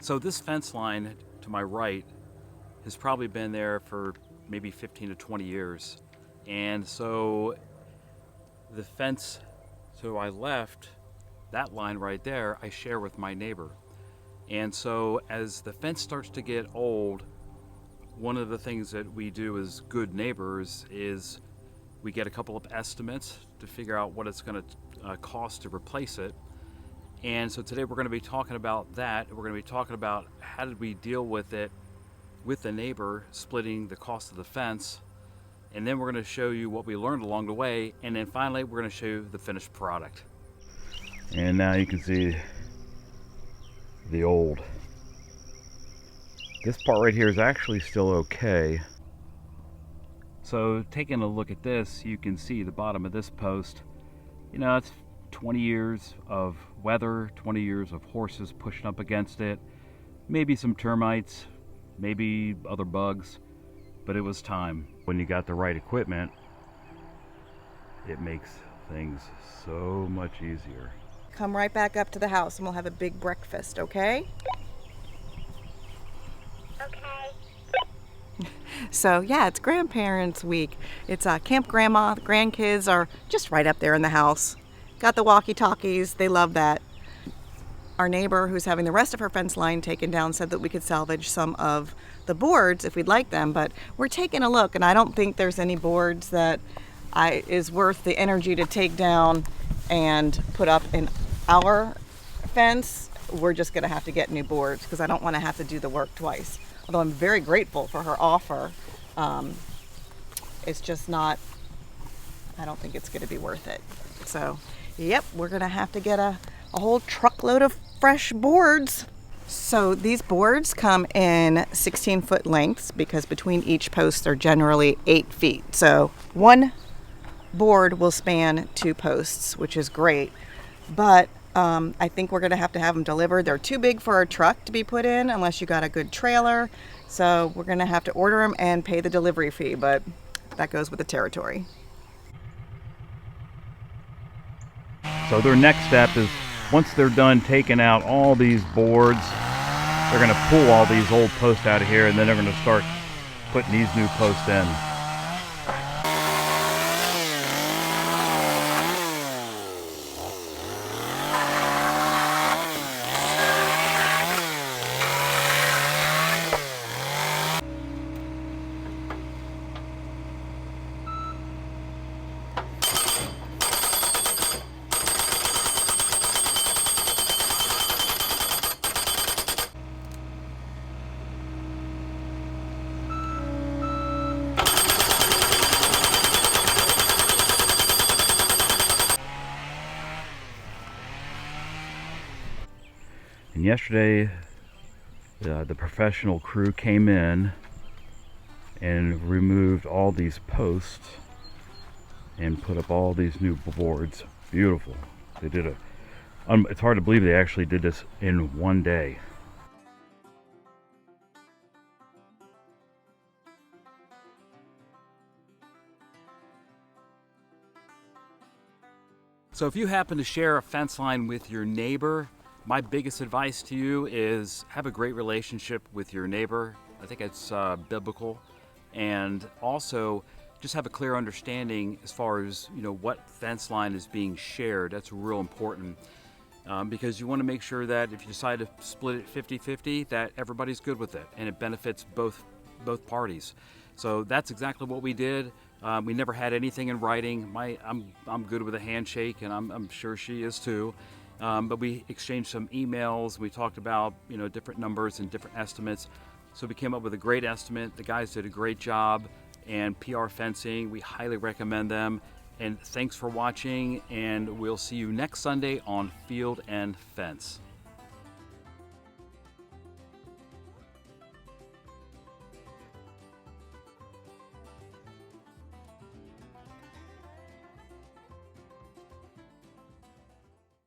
So this fence line to my right has probably been there for maybe 15 to 20 years. And so the fence to my left, that line right there, I share with my neighbor. And so as the fence starts to get old, one of the things that we do as good neighbors is we get a couple of estimates to figure out what it's going to cost to replace it. And so today we're going to be talking about that. We're going to be talking about how did we deal with it with the neighbor, splitting the cost of the fence. And then we're going to show you what we learned along the way. And then finally, we're going to show you the finished product. And now you can see the old. This part right here is actually still okay. So taking a look at this, you can see the bottom of this post. You know, it's 20 years of weather, 20 years of horses pushing up against it, maybe some termites, maybe other bugs, but it was time. When you got the right equipment, it makes things so much easier. Come right back up to the house and we'll have a big breakfast, okay? Okay. So yeah, it's grandparents week. It's Camp Grandma. The grandkids are just right up there in the house. Got the walkie-talkies, they love that. Our neighbor who's having the rest of her fence line taken down said that we could salvage some of the boards if we'd like them, but we're taking a look and I don't think there's any boards that is worth the energy to take down and put up in our fence. We're just gonna have to get new boards because I don't want to have to do the work twice. Although I'm very grateful for her offer, it's just not, I don't think it's gonna be worth it. So, yep, we're gonna have to get a whole truckload of fresh boards. So these boards come in 16-foot lengths because between each post they're generally 8 feet. So one board will span 2 posts, which is great. But I think we're going to have them delivered. They're too big for a truck to be put in unless you got a good trailer. So we're going to have to order them and pay the delivery fee, but that goes with the territory. So their next step is, once they're done taking out all these boards, they're going to pull all these old posts out of here, and then they're going to start putting these new posts in. And yesterday, the professional crew came in and removed all these posts and put up all these new boards. Beautiful. They did it's hard to believe they actually did this in one day. So if you happen to share a fence line with your neighbor, my biggest advice to you is have a great relationship with your neighbor. I think it's biblical. And also just have a clear understanding as far as, you know, what fence line is being shared. That's real important because you want to make sure that if you decide to split it 50-50, that everybody's good with it and it benefits both parties. So that's exactly what we did. We never had anything in writing. I'm good with a handshake, and I'm sure she is too. But we exchanged some emails. We talked about, you know, different numbers and different estimates. So we came up with a great estimate. The guys did a great job. And PR Fencing, we highly recommend them. And thanks for watching. And we'll see you next Sunday on Field and Fence.